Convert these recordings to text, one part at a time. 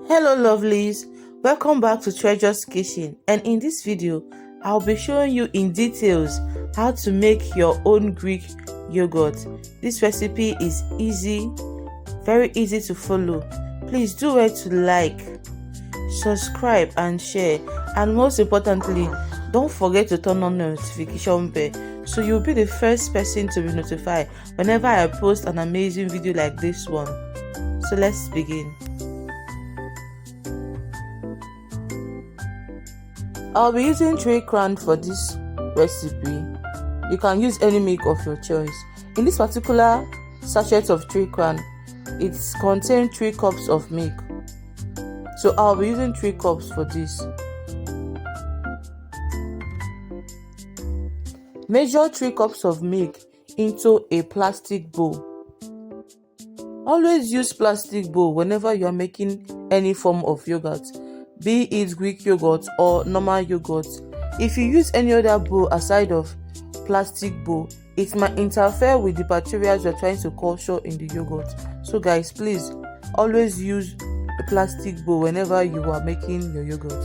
Hello lovelies, welcome back to Treasure's Kitchen, and in this video I'll be showing you in details how to make your own Greek yogurt. This recipe is easy, very easy to follow. Please do well to like, subscribe and share, and most importantly, don't forget to turn on the notification bell so you'll be the first person to be notified whenever I post an amazing video like this one. So let's begin. I'll be using 3 crowns for this recipe. You can use any milk of your choice. In this particular sachet of 3 crowns, it contains 3 cups of milk. So I'll be using 3 cups for this. Measure 3 cups of milk into a plastic bowl. Always use plastic bowl whenever you are making any form of yogurt, be it Greek yogurt or normal yogurt. If you use any other bowl aside of plastic bowl, it might interfere with the bacteria you're trying to culture in the yogurt. So guys, please always use a plastic bowl whenever you are making your yogurt.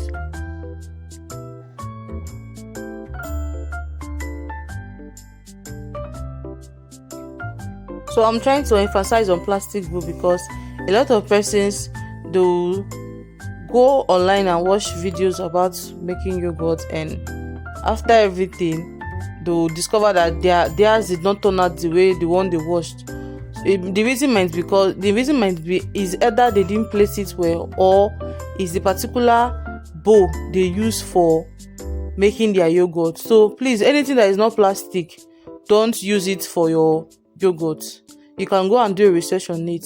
So I'm trying to emphasize on plastic bowl because a lot of persons do go online and watch videos about making yogurt, and after everything they'll discover that theirs did not turn out the way the one they watched. The reason might be is either they didn't place it well, or is the particular bowl they use for making their yogurt. So please, anything that is not plastic, don't use it for your yogurt. You can go and do a research on it.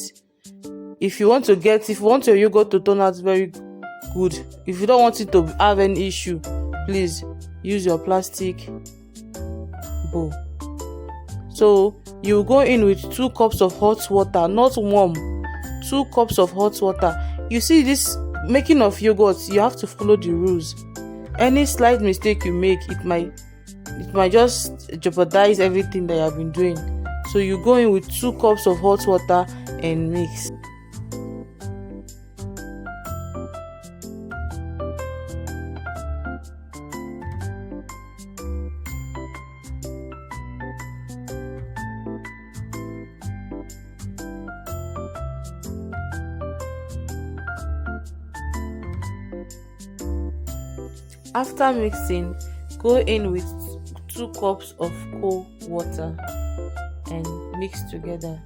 If you want your yogurt to turn out very good, if you don't want it to have any issue, please use your plastic bowl. So you go in with 2 cups of hot water, not warm, 2 cups of hot water. You see, this making of yogurt, you have to follow the rules. Any slight mistake you make, it might just jeopardize everything that you have been doing. So you go in with 2 cups of hot water and mix. After mixing, go in with 2 cups of cold water and mix together.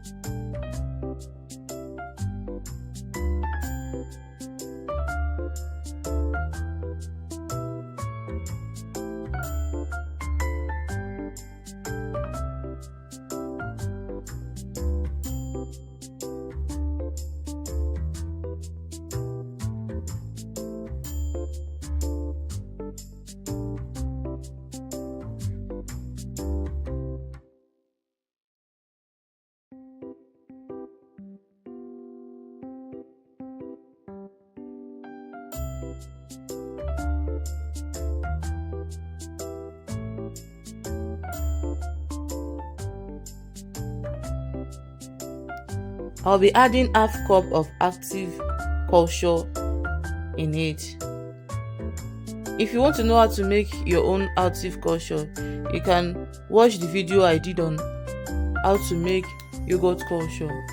I'll be adding half cup of active culture in it. If you want to know how to make your own active culture, you can watch the video I did on how to make yogurt culture.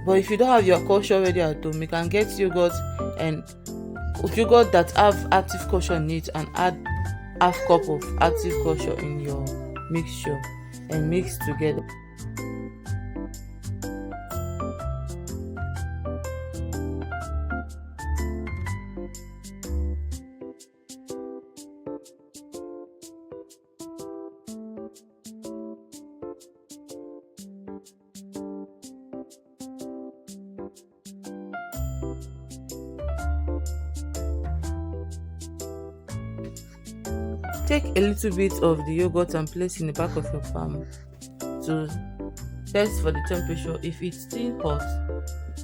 But if you don't have your culture ready at home, you can get yogurt that have active culture in it and add half cup of active culture in your mixture and mix together. Take a little bit of the yogurt and place in the back of your palm to test for the temperature. If it's still hot,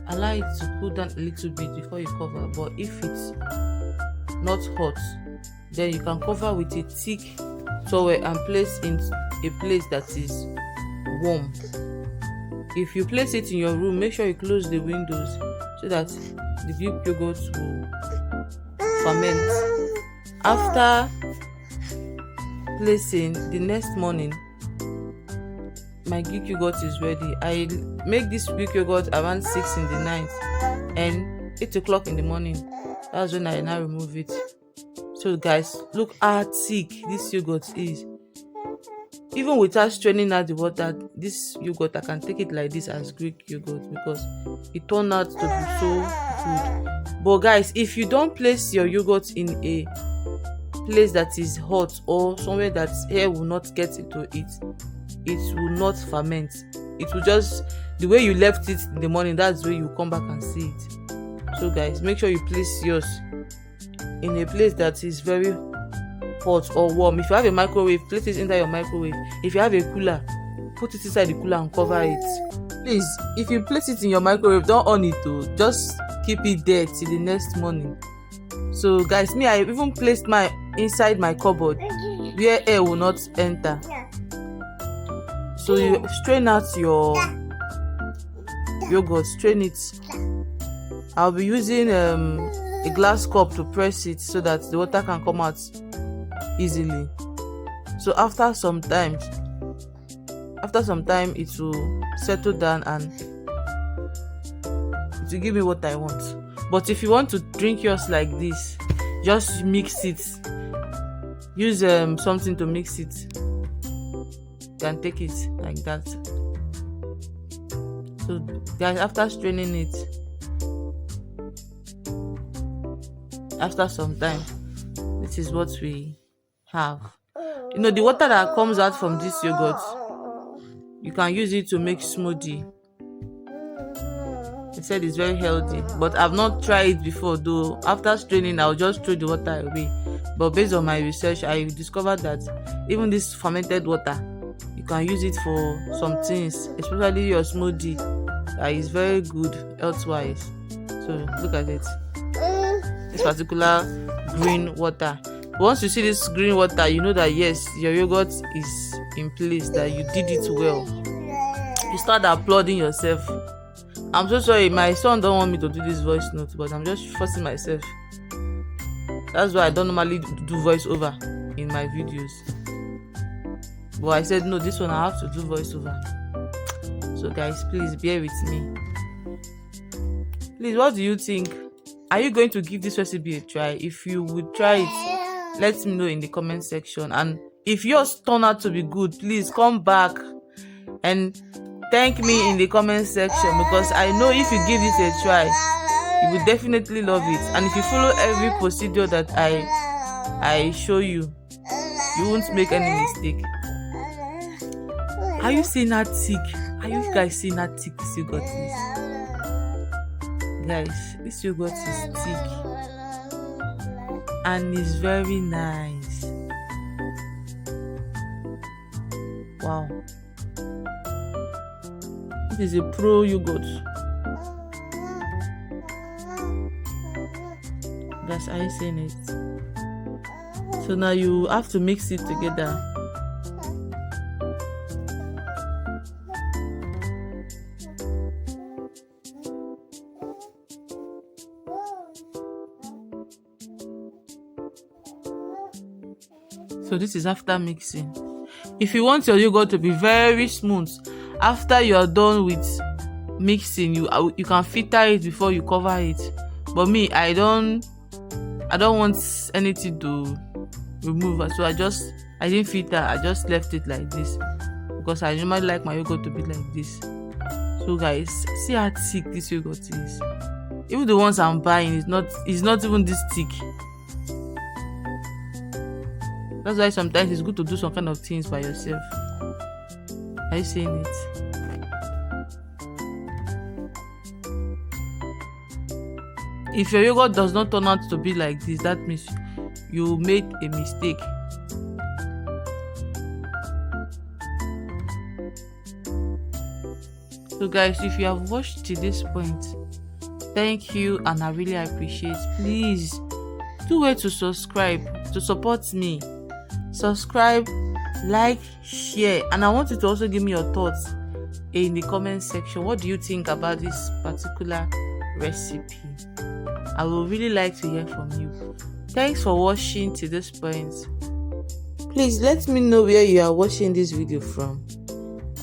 allow it to cool down a little bit before you cover. But if it's not hot, then you can cover with a thick towel and place in a place that is warm. If you place it in your room, make sure you close the windows so that the Greek yogurt will ferment. After placing, the next morning my Greek yogurt is ready. I make this Greek yogurt around 6 in the night, and 8 o'clock in the morning, that's when I now remove it. So guys, look how thick this yogurt is. Even without straining out the water, this yogurt, I can take it like this as Greek yogurt because it turned out to be so good. But guys, if you don't place your yogurt in a place that is hot or somewhere that air will not get into it, it will not ferment. It will just, the way you left it in the morning, that's the way you come back and see it. So guys, make sure you place yours in a place that is very hot or warm. If you have a microwave, place it inside your microwave. If you have a cooler, put it inside the cooler and cover it. Please, if you place it in your microwave, don't on it though. Just keep it there till the next morning. So guys, me, I even placed my inside my cupboard where air will not enter. So you strain out your yogurt, strain it. I'll be using a glass cup to press it so that the water can come out easily. So after some time it will settle down and it will give me what I want. But if you want to drink yours like this, just mix it. Use something to mix it. You can take it like that. So guys, after straining it, after some time, this is what we have. You know, the water that comes out from this yogurt, you can use it to make smoothie. They said it's very healthy, but I've not tried it before though. After straining, I'll just throw the water away. But based on my research, I discovered that even this fermented water, you can use it for some things, especially your smoothie. That is very good health-wise. So look at it. This particular green water. Once you see this green water, you know that yes, your yogurt is in place, that you did it well. You start applauding yourself. I'm so sorry, my son don't want me to do this voice note, but I'm just forcing myself. That's why I don't normally do voiceover in my videos. But I said no, this one I have to do voiceover. So guys, please bear with me. Please, what do you think? Are you going to give this recipe a try? If you would try it, let me know in the comment section. And if yours turned out to be good, please come back and thank me in the comment section, because I know if you give this a try, you will definitely love it. And if you follow every procedure that I show you, you won't make any mistake. Are you seeing that thick? Are you guys seeing that thick this yogurt is? Guys, this yogurt is thick and it's very nice. Wow. This is a pro yogurt. Guys, are you seeing it? So now you have to mix it together. So this is after mixing. If you want your yogurt to be very smooth, after you are done with mixing, you can filter it before you cover it. But me, I don't want anything to remove it, so I didn't filter. I just left it like this because I normally like my yogurt to be like this. So guys, see how thick this yogurt is. Even the ones I'm buying is not even this thick. That's why sometimes it's good to do some kind of things by yourself. Are you seeing it? If your yogurt does not turn out to be like this, that means you made a mistake. So guys, if you have watched to this point, thank you and I really appreciate. Please do wait to subscribe to support me. Subscribe, like, share, and I want you to also give me your thoughts in the comment section. What do you think about this particular recipe. I would really like to hear from you. Thanks for watching to this point. Please let me know where you are watching this video from,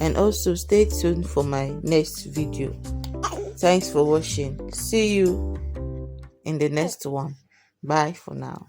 and also stay tuned for my next video. Thanks for watching. See you in the next one. Bye for now.